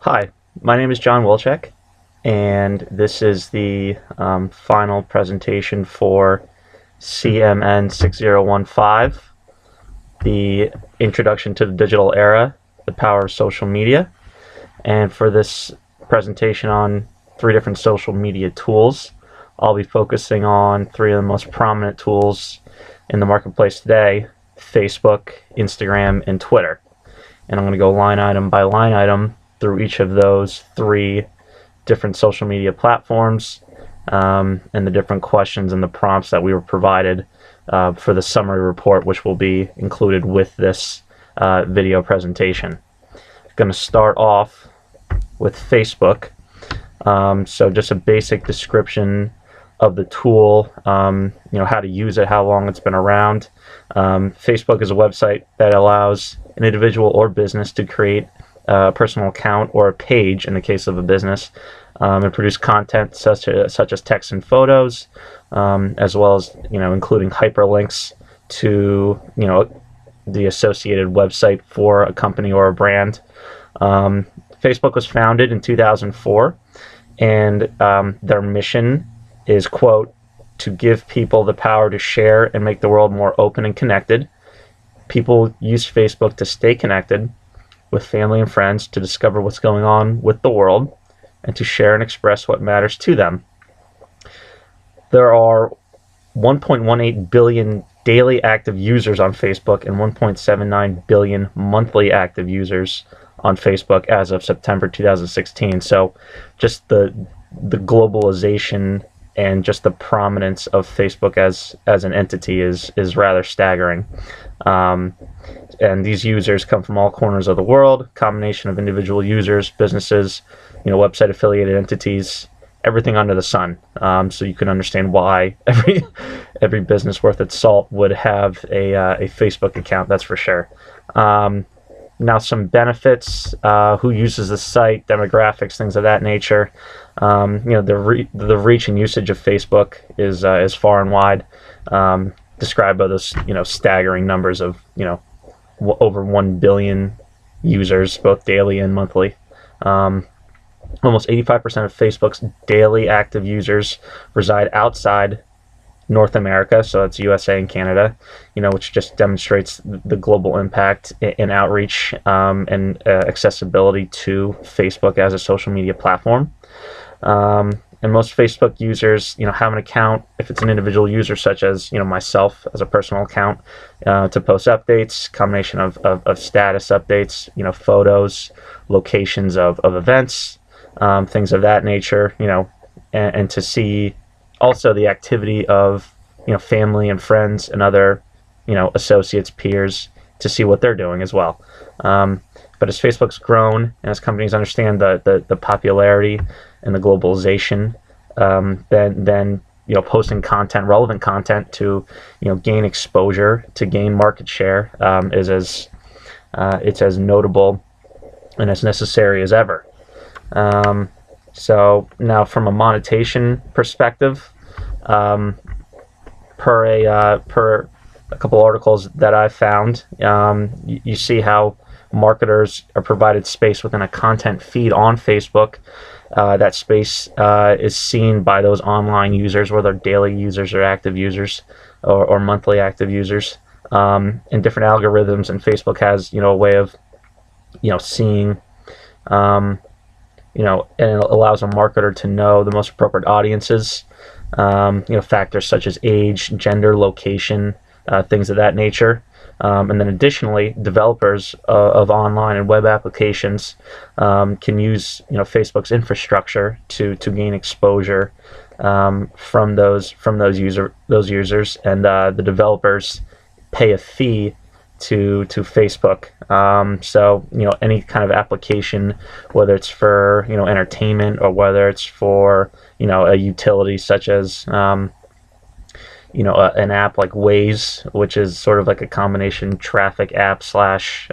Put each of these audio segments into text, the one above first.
Hi, my name is John Wilczek, and this is the final presentation for CMN 6015, the Introduction to the Digital Era, the Power of Social Media. And for this presentation on 3 different social media tools, I'll be focusing on 3 of the most prominent tools in the marketplace today: Facebook, Instagram, and Twitter. And I'm going to go line item by line item through each of those 3 different social media platforms and the different questions and the prompts that we were provided for the summary report, which will be included with this video presentation. I'm going to start off with Facebook. So just a basic description of the tool, how to use it, how long it's been around. Facebook is a website that allows an individual or business to create a personal account or a page in the case of a business, and produce content such as text and photos, as well as including hyperlinks to the associated website for a company or a brand. Facebook was founded in 2004, and their mission is, quote, to give people the power to share and make the world more open and connected. People use Facebook to stay connected with family and friends, to discover what's going on with the world, and to share and express what matters to them. There are 1.18 billion daily active users on Facebook and 1.79 billion monthly active users on Facebook as of September 2016. So just the globalization and just the prominence of Facebook as an entity is rather staggering. And these users come from all corners of the world, combination of individual users, businesses, website affiliated entities, everything under the sun. So you can understand why every business worth its salt would have a Facebook account, that's for sure. Now some benefits, who uses the site, demographics, things of that nature. The reach and usage of Facebook is far and wide, described by those staggering numbers of over 1 billion users, both daily and monthly. Almost 85% of Facebook's daily active users reside outside North America, so that's USA and Canada, which just demonstrates the global impact and outreach and accessibility to Facebook as a social media platform. And most Facebook users, have an account, if it's an individual user such as, myself as a personal account, to post updates, combination of status updates, photos, locations of events, things of that nature, and to see also the activity of, family and friends and other, associates, peers, to see what they're doing as well. But as Facebook's grown and as companies understand the popularity and the globalization, then posting content, relevant content to gain exposure, to gain market share, it's as notable and as necessary as ever. So now from a monetization perspective, per a couple articles that I found, you see how marketers are provided space within a content feed on Facebook. That space is seen by those online users, whether daily users or active users or monthly active users, and different algorithms. And Facebook has a way of seeing and it allows a marketer to know the most appropriate audiences, factors such as age, gender, location, things of that nature. And then additionally, developers of online and web applications can use Facebook's infrastructure to gain exposure from those users, and the developers pay a fee to Facebook. So any kind of application, whether it's for entertainment or whether it's for a utility such as an app like Waze, which is sort of like a combination traffic app slash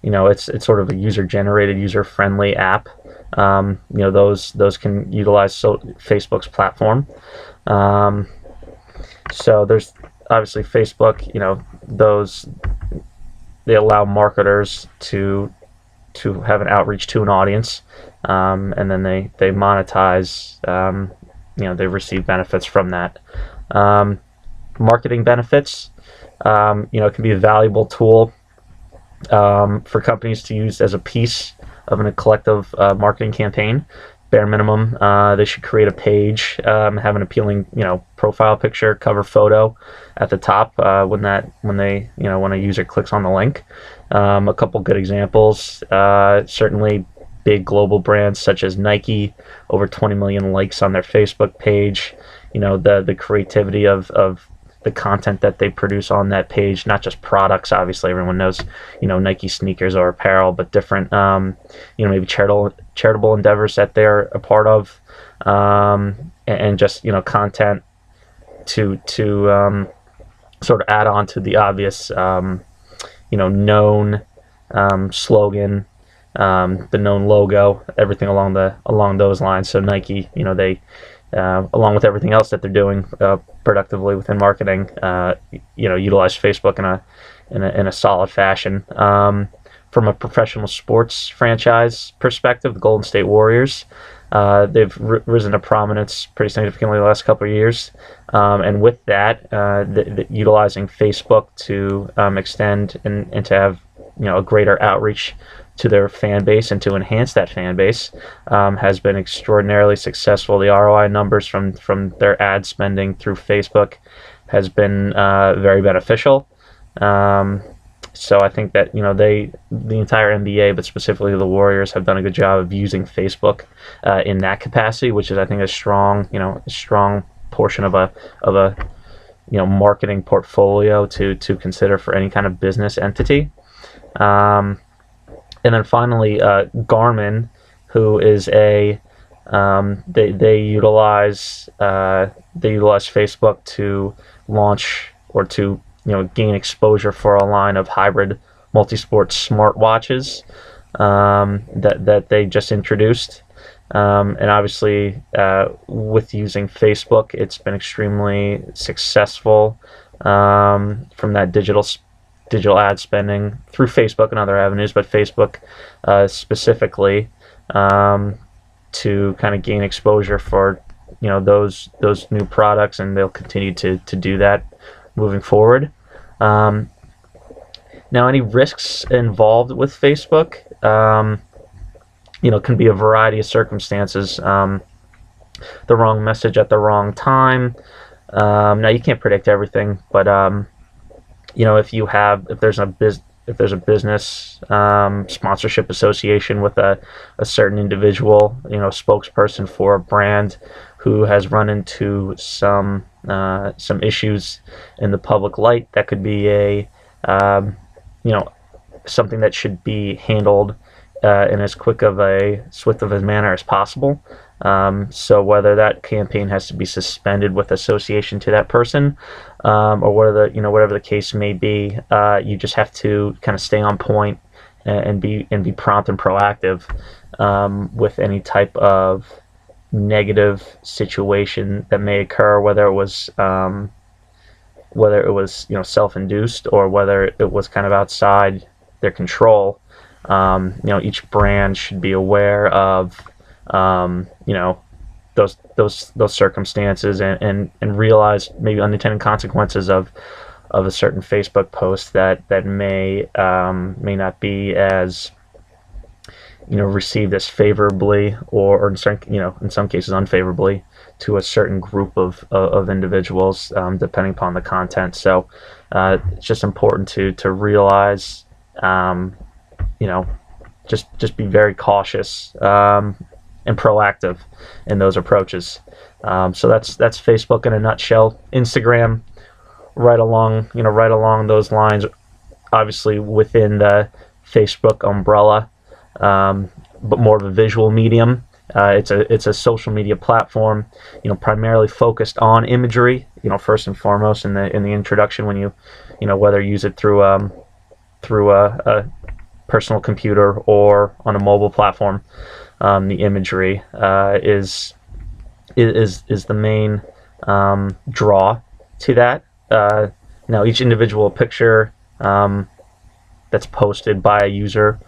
it's sort of a user-generated, user-friendly app. Those can utilize Facebook's platform. So there's obviously Facebook, they allow marketers to to have an outreach to an audience, and then they monetize. They receive benefits from that. Marketing benefits. It can be a valuable tool for companies to use as a piece of a collective marketing campaign. Bare minimum, they should create a page, have an appealing, profile picture, cover photo at the top when a user clicks on the link. A couple good examples, certainly big global brands such as Nike, over 20 million likes on their Facebook page. The creativity of the content that they produce on that page, not just products. Obviously, everyone knows, Nike sneakers or apparel, but different, maybe charitable endeavors that they're a part of, and just, content to sort of add on to the obvious, known slogan, the known logo, everything along those lines. So Nike, they along with everything else that they're doing productively within marketing, utilize Facebook in a solid fashion. From a professional sports franchise perspective, the Golden State Warriors, they've risen to prominence pretty significantly the last couple of years, and with that, utilizing Facebook to extend and to have a greater outreach to their fan base and to enhance that fan base has been extraordinarily successful. The ROI numbers from their ad spending through Facebook has been very beneficial. So I think that the entire NBA, but specifically the Warriors, have done a good job of using Facebook in that capacity, which is, I think, a strong portion of a marketing portfolio to consider for any kind of business entity. And then finally, Garmin, who is they utilize Facebook to launch or to gain exposure for a line of hybrid multi-sport smartwatches that they just introduced. And obviously, with using Facebook, it's been extremely successful from that digital ad spending through Facebook and other avenues, but Facebook specifically, to kind of gain exposure for those new products, and they'll continue to do that moving forward. Now, any risks involved with Facebook, can be a variety of circumstances. The wrong message at the wrong time. Now, you can't predict everything, but if there's a business sponsorship association with a certain individual, spokesperson for a brand who has run into some issues in the public light, that could be something that should be handled in as swift of a manner as possible. So whether that campaign has to be suspended with association to that person, or whatever the case may be, you just have to kind of stay on point and be prompt and proactive with any type of negative situation that may occur, whether it was self-induced or whether it was kind of outside their control. Each brand should be aware of those circumstances and realize maybe unintended consequences of a certain Facebook post that may not be as received as favorably or in some cases unfavorably to a certain group of individuals, depending upon the content. So it's just important to realize, just be very cautious and proactive in those approaches. So that's Facebook in a nutshell. Instagram, right along those lines, obviously within the Facebook umbrella, but more of a visual medium. It's a social media platform, primarily focused on imagery. First and foremost in the introduction, when you whether you use it through a personal computer or on a mobile platform, the imagery is the main draw to that. Now, each individual picture that's posted by a user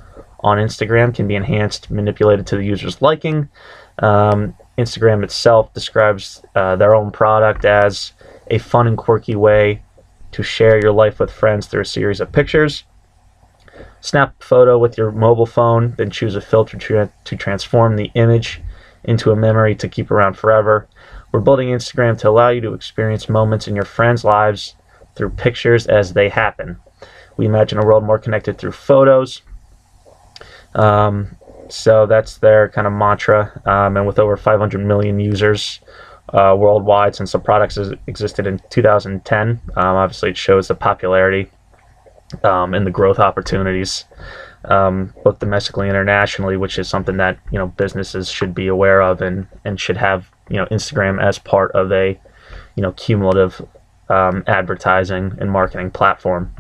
on Instagram can be enhanced, manipulated to the user's liking. Instagram itself describes their own product as a fun and quirky way to share your life with friends through a series of pictures. Snap a photo with your mobile phone, then choose a filter to transform the image into a memory to keep around forever. We're building Instagram to allow you to experience moments in your friends' lives through pictures as they happen. We imagine a world more connected through photos. So that's their kind of mantra. And with over 500 million users worldwide since the products existed in 2010, obviously it shows the popularity and the growth opportunities, both domestically and internationally, which is something that businesses should be aware of and should have Instagram as part of a cumulative advertising and marketing platform.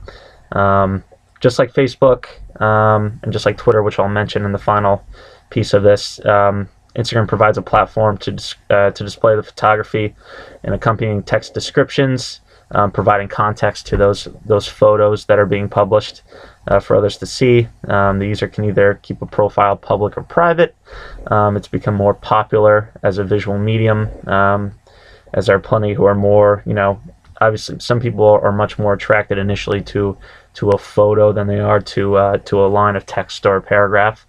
Just like Facebook and just like Twitter, which I'll mention in the final piece of this, Instagram provides a platform to display the photography and accompanying text descriptions, providing context to those photos that are being published for others to see. The user can either keep a profile public or private. It's become more popular as a visual medium, as there are plenty who are more, obviously some people are much more attracted initially to a photo than they are to a line of text or a paragraph.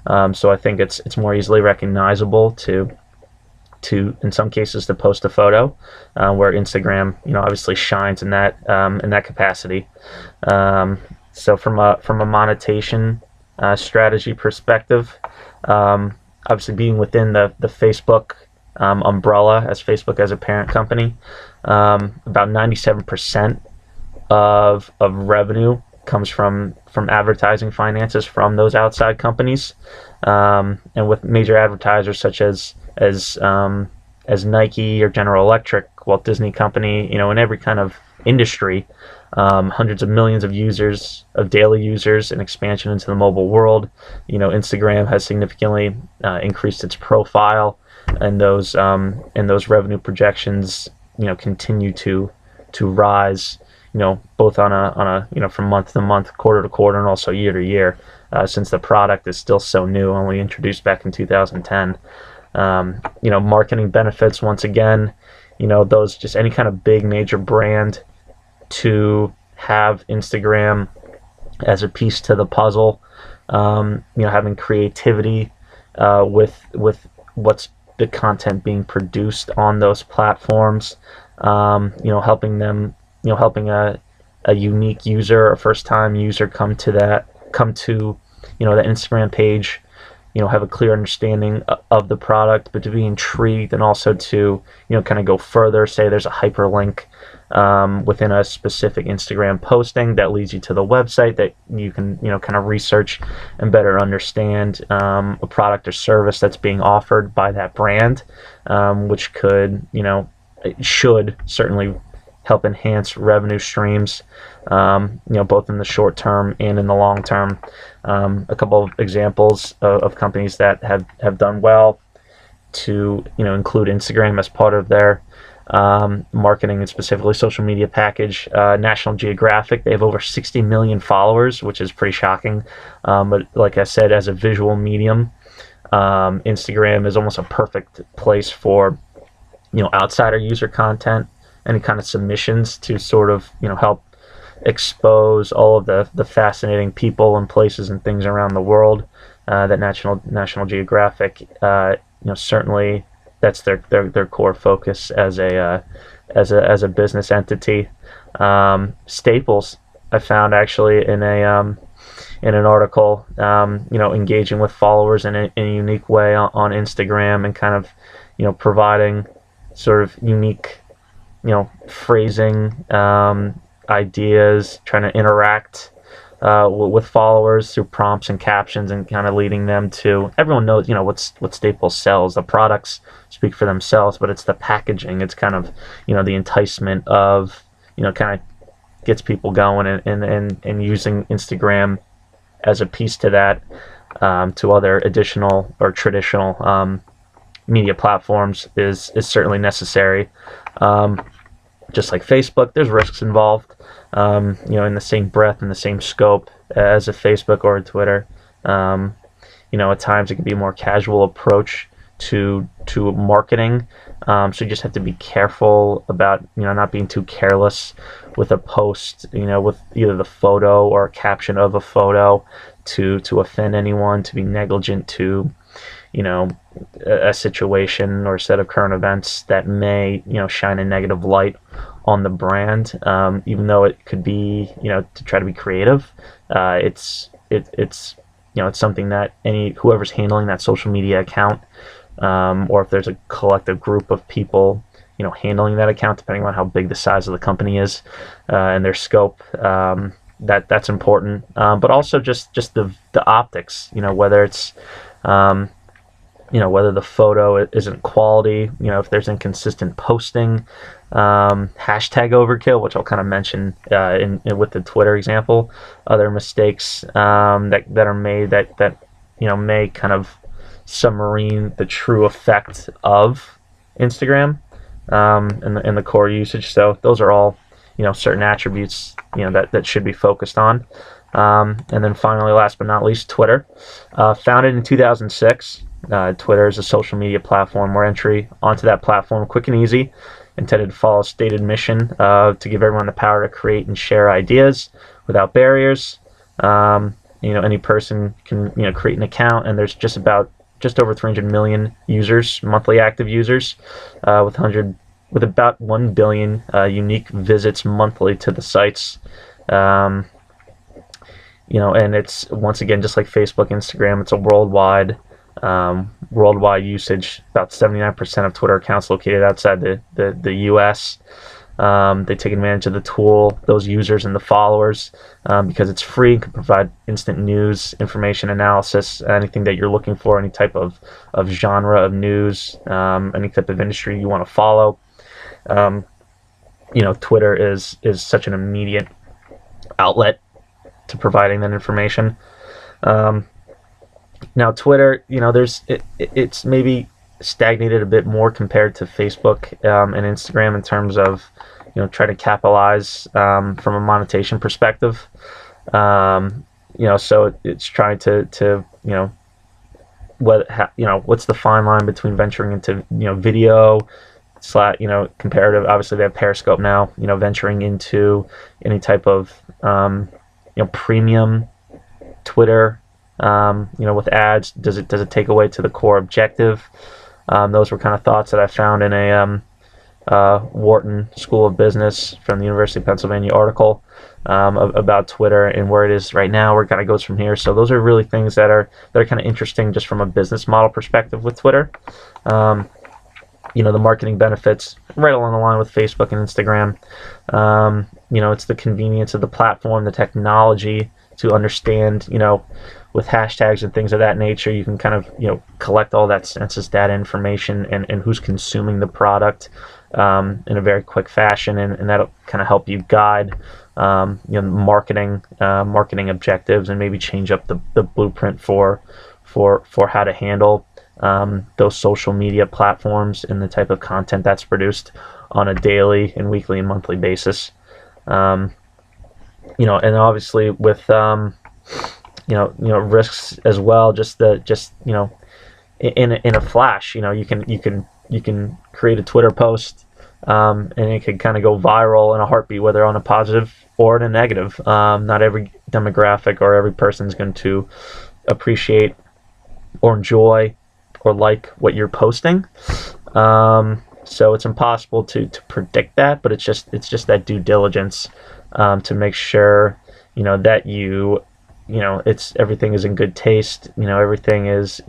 So I think it's more easily recognizable to in some cases to post a photo, where Instagram obviously shines in that capacity. So from a monetization strategy perspective, obviously being within the Facebook umbrella as Facebook as a parent company, about 97% of revenue comes from advertising finances from those outside companies, and with major advertisers such as Nike or General Electric, Walt Disney Company, in every kind of industry, hundreds of millions of daily users, and expansion into the mobile world. Instagram has significantly increased its profile, and those revenue projections continue to rise, both on a from month to month, quarter to quarter, and also year to year, since the product is still so new, only introduced back in 2010. Marketing benefits, once again, those, just any kind of big major brand to have Instagram as a piece to the puzzle, having creativity with what's the content being produced on those platforms, helping them, helping a unique user, a first time user come to the Instagram page, have a clear understanding of the product, but to be intrigued and also to, kind of go further. Say there's a hyperlink within a specific Instagram posting that leads you to the website that you can, kind of research and better understand a product or service that's being offered by that brand, which could, should certainly help enhance revenue streams, both in the short term and in the long term. A couple of examples of companies that have done well to include Instagram as part of their marketing and specifically social media package. National Geographic, they have over 60 million followers, which is pretty shocking. But like I said, as a visual medium, Instagram is almost a perfect place for outsider user content, any kind of submissions to sort of help expose all of the fascinating people and places and things around the world that National Geographic, certainly that's their core focus as a business entity. Staples, I found actually in an article, engaging with followers in a unique way on Instagram, and kind of providing sort of unique phrasing, ideas, trying to interact with followers through prompts and captions, and kind of leading them to, everyone knows what Staples sells. The products speak for themselves, but it's the packaging, it's kind of the enticement of kind of gets people going, and using Instagram as a piece to that, to other additional or traditional media platforms is certainly necessary. Just like Facebook, there's risks involved, in the same breath and the same scope as a Facebook or a Twitter. At times it can be a more casual approach to marketing. So you just have to be careful about not being too careless with a post, with either the photo or a caption of a photo to offend anyone, to be negligent to a situation or a set of current events that may shine a negative light on the brand, even though it could be to try to be creative. It's it's something that whoever's handling that social media account, or if there's a collective group of people handling that account, depending on how big the size of the company is and their scope, that's important. But also just the optics, whether it's whether the photo isn't quality, if there's inconsistent posting, hashtag overkill, which I'll kind of mention with the Twitter example, other mistakes that are made that may kind of submarine the true effect of Instagram and the core usage. So those are all certain attributes that should be focused on. And then finally, last but not least, Twitter. Founded in 2006, Twitter is a social media platform where entry onto that platform quick and easy, intended to follow a stated mission to give everyone the power to create and share ideas without barriers. Any person can create an account, and there's just over 300 million users, monthly active users, with about 1 billion unique visits monthly to the sites. And it's, once again, just like Facebook, Instagram, it's a worldwide usage. About 79% of Twitter accounts located outside the US. They take advantage of the tool, those users and the followers, because it's free and can provide instant news, information, analysis, anything that you're looking for, any type of genre of news, any type of industry you want to follow. Twitter is such an immediate outlet to providing that information. Now Twitter, it's maybe stagnated a bit more compared to Facebook and Instagram in terms of trying to capitalize from a monetization perspective. So it's trying to what's the fine line between venturing into video comparative. Obviously they have Periscope now, venturing into any type of premium Twitter, with ads. Does it take away to the core objective? Those were kind of thoughts that I found in a Wharton School of Business from the University of Pennsylvania article about Twitter and where it is right now, where it kind of goes from here. So those are really things that are kind of interesting just from a business model perspective with Twitter. The marketing benefits right along the line with Facebook and Instagram. It's the convenience of the platform, the technology to understand, with hashtags and things of that nature, you can kind of, collect all that census data information and who's consuming the product in a very quick fashion, and that'll kind of help you guide, marketing objectives, and maybe change up the blueprint for how to handle those social media platforms and the type of content that's produced on a daily and weekly and monthly basis. And obviously with risks as well. In a flash, you can create a Twitter post, and it can kind of go viral in a heartbeat, whether on a positive or in a negative. Not every demographic or every person is going to appreciate or enjoy or like what you're posting. So it's impossible to predict that, but it's just that due diligence to make sure that it's everything is in good taste. Everything is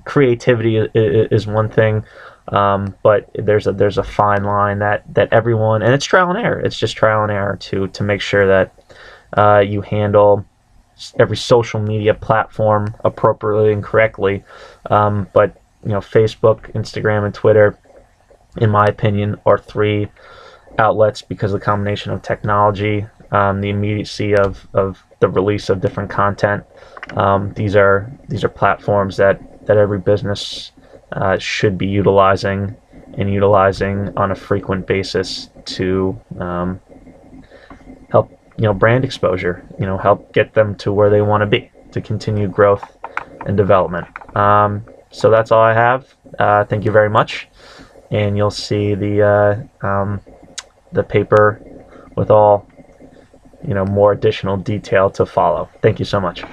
creativity is one thing, but there's a fine line that everyone, and it's trial and error. It's just trial and error to make sure that you handle every social media platform appropriately and correctly. But Facebook, Instagram, and Twitter, in my opinion, are three outlets because of the combination of technology, the immediacy of the release of different content. These are platforms that every business should be utilizing on a frequent basis to help brand exposure, help get them to where they want to be. to continue growth and development. So that's all I have. Thank you very much, and you'll see the paper with all more additional detail to follow. Thank you so much.